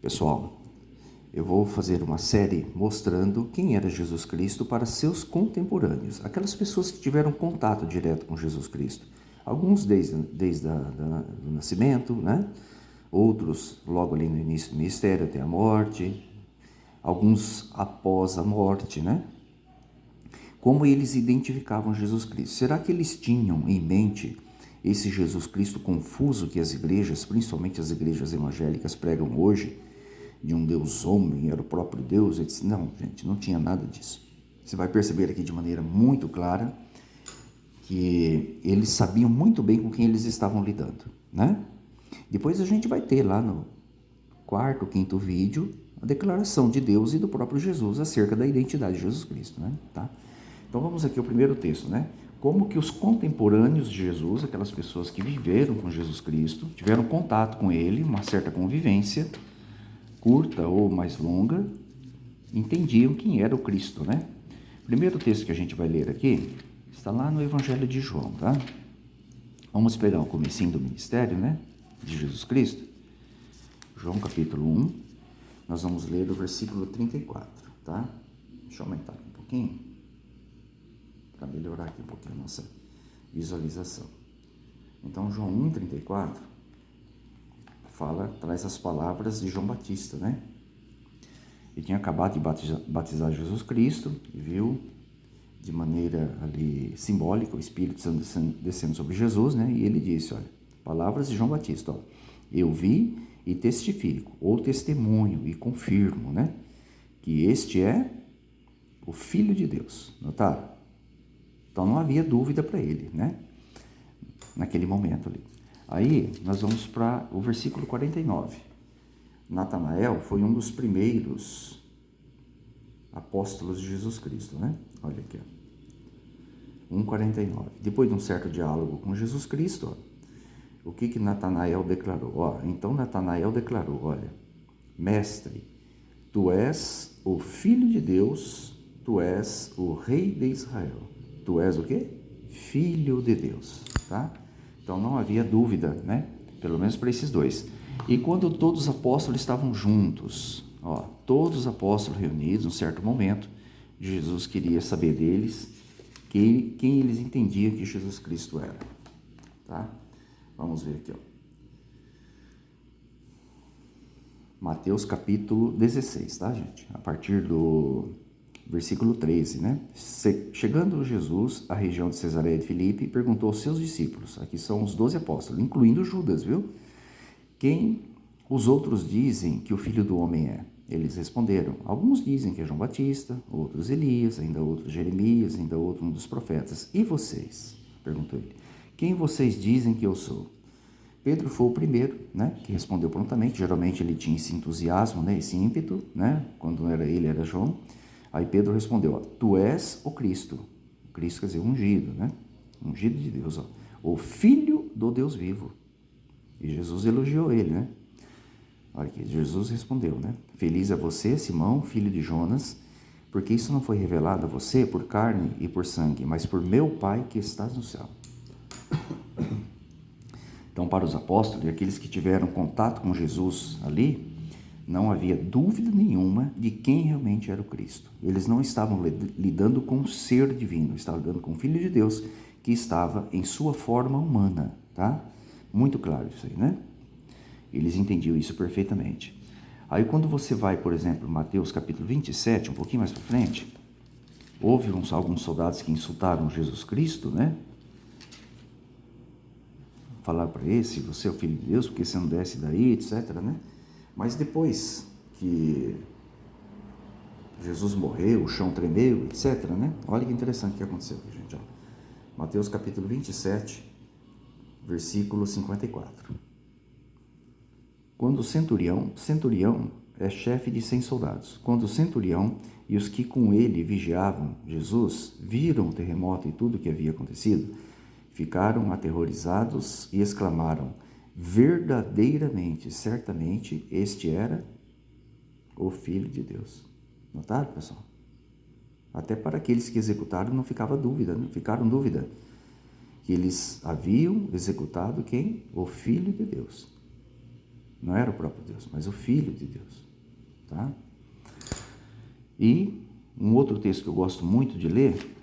Pessoal, eu vou fazer uma série mostrando quem era Jesus Cristo para seus contemporâneos, aquelas pessoas que tiveram contato direto com Jesus Cristo. Alguns desde o nascimento, né? Outros logo ali no início do ministério até a morte, alguns após a morte, né? Como eles identificavam Jesus Cristo? Será que eles tinham em mente esse Jesus Cristo confuso que as igrejas, principalmente as igrejas evangélicas, pregam hoje, de um Deus homem, era o próprio Deus? Ele disse, não, gente, não tinha nada disso. Você vai perceber aqui de maneira muito clara que eles sabiam muito bem com quem eles estavam lidando, né? Depois a gente vai ter lá no quarto, quinto vídeo, a declaração de Deus e do próprio Jesus acerca da identidade de Jesus Cristo, né? Tá? Então vamos aqui ao primeiro texto, né? Como que os contemporâneos de Jesus, aquelas pessoas que viveram com Jesus Cristo, tiveram contato com ele, uma certa convivência, curta ou mais longa, entendiam quem era o Cristo, né? O primeiro texto que a gente vai ler aqui está lá no Evangelho de João, tá? Vamos pegar o comecinho do ministério, né? De Jesus Cristo. João capítulo 1, nós vamos ler o versículo 34, tá? Deixa eu aumentar aqui um pouquinho, para melhorar aqui um pouquinho a nossa visualização. Então, João 1,34 traz as palavras de João Batista, né? Ele tinha acabado de batizar Jesus Cristo e viu de maneira ali simbólica o Espírito Santo descendo sobre Jesus, né? E ele disse, olha, palavras de João Batista, ó, eu vi e testifico, ou testemunho e confirmo, né? Que este é o Filho de Deus, notaram? Então não havia dúvida para ele, né? Naquele momento ali. Aí nós vamos para o versículo 49. Natanael foi um dos primeiros apóstolos de Jesus Cristo, né? Olha aqui, ó. 1,49. Depois de um certo diálogo com Jesus Cristo, ó, o que Natanael declarou? Ó, então Natanael declarou, olha, mestre, tu és o Filho de Deus, tu és o Rei de Israel. Tu és o quê? Filho de Deus, tá? Então não havia dúvida, né? Pelo menos para esses dois. E quando todos os apóstolos estavam juntos, ó, todos os apóstolos reunidos, num certo momento, Jesus queria saber deles quem eles entendiam que Jesus Cristo era, tá? Vamos ver aqui, ó. Mateus capítulo 16, tá, gente? A partir do versículo 13, né? Chegando Jesus à região de Cesareia de Filipe, perguntou aos seus discípulos, aqui são os 12 apóstolos, incluindo Judas, viu? Quem os outros dizem que o Filho do Homem é? Eles responderam, alguns dizem que é João Batista, outros Elias, ainda outros Jeremias, ainda outro um dos profetas. E vocês? Perguntou ele. Quem vocês dizem que eu sou? Pedro foi o primeiro, né, que respondeu prontamente. Geralmente ele tinha esse entusiasmo, né, esse ímpeto, né, quando não era ele, era João. Aí Pedro respondeu, ó, tu és o Cristo. O Cristo quer dizer ungido, né? Ungido de Deus, ó. O Filho do Deus vivo. E Jesus elogiou ele, né? Olha aqui, Jesus respondeu, né? Feliz é você, Simão, filho de Jonas, porque isso não foi revelado a você por carne e por sangue, mas por meu Pai que estás no céu. Então, para os apóstolos e aqueles que tiveram contato com Jesus ali, não havia dúvida nenhuma de quem realmente era o Cristo. Eles não estavam lidando com o ser divino, estavam lidando com o Filho de Deus que estava em sua forma humana, tá? Muito claro isso aí, né? Eles entendiam isso perfeitamente. Aí quando você vai, por exemplo, Mateus capítulo 27, um pouquinho mais para frente, houve alguns soldados que insultaram Jesus Cristo, né? Falar para ele, se você é o Filho de Deus, porque você não desce daí, etc, né? Mas depois que Jesus morreu, o chão tremeu, etc, né? Olha que interessante o que aconteceu aqui, gente, ó. Mateus capítulo 27, versículo 54. Quando o centurião é chefe de 100 soldados, quando o centurião e os que com ele vigiavam Jesus viram o terremoto e tudo o que havia acontecido, ficaram aterrorizados e exclamaram, verdadeiramente, certamente, este era o Filho de Deus. Notaram, pessoal? Até para aqueles que executaram não ficava dúvida, não ficaram dúvida que eles haviam executado quem? O Filho de Deus. não era o próprio Deus, mas o Filho de Deus, tá? E um outro texto que eu gosto muito de ler,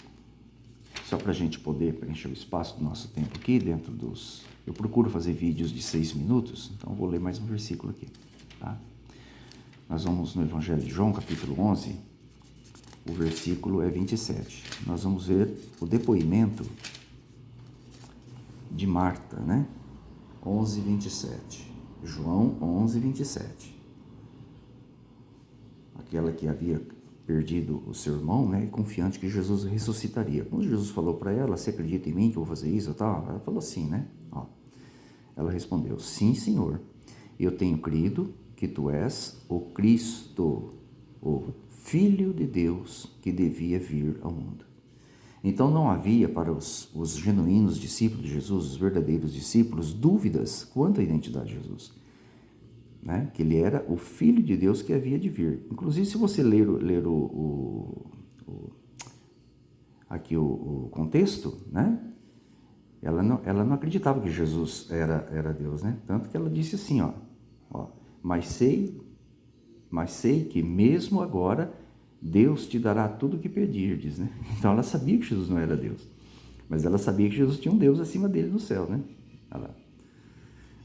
só para a gente poder preencher o espaço do nosso tempo aqui, dentro dos... Eu procuro fazer vídeos de 6 minutos, então eu vou ler mais um versículo aqui, tá? Nós vamos no Evangelho de João, capítulo 11, o versículo é 27. Nós vamos ver o depoimento de Marta, né? 11, 27. João 11, 27. Aquela que havia perdido o seu irmão, né? E confiante que Jesus ressuscitaria. Quando Jesus falou para ela, você acredita em mim que eu vou fazer isso e tal? Ela falou assim, né? Ó, ela respondeu, sim, Senhor. Eu tenho crido que tu és o Cristo, o Filho de Deus que devia vir ao mundo. Então não havia para os genuínos discípulos de Jesus, os verdadeiros discípulos, dúvidas quanto à identidade de Jesus, né? Que ele era o Filho de Deus que havia de vir. Inclusive, se você ler aqui o contexto, né? Ela não acreditava que Jesus era Deus, né? Tanto que ela disse assim, ó, mas sei que mesmo agora Deus te dará tudo o que pedirdes, né? Então ela sabia que Jesus não era Deus, mas ela sabia que Jesus tinha um Deus acima dele no céu, né? Olha lá.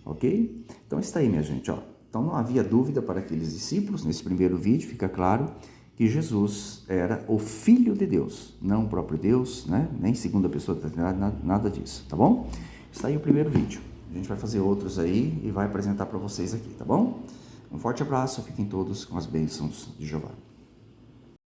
Ok? Então está aí, minha gente, ó. Então não havia dúvida para aqueles discípulos, nesse primeiro vídeo fica claro que Jesus era o Filho de Deus, não o próprio Deus, né? Nem segunda pessoa da Trindade, nada disso, tá bom? Está aí o primeiro vídeo. A gente vai fazer outros aí e vai apresentar para vocês aqui, tá bom? Um forte abraço, fiquem todos com as bênçãos de Jeová.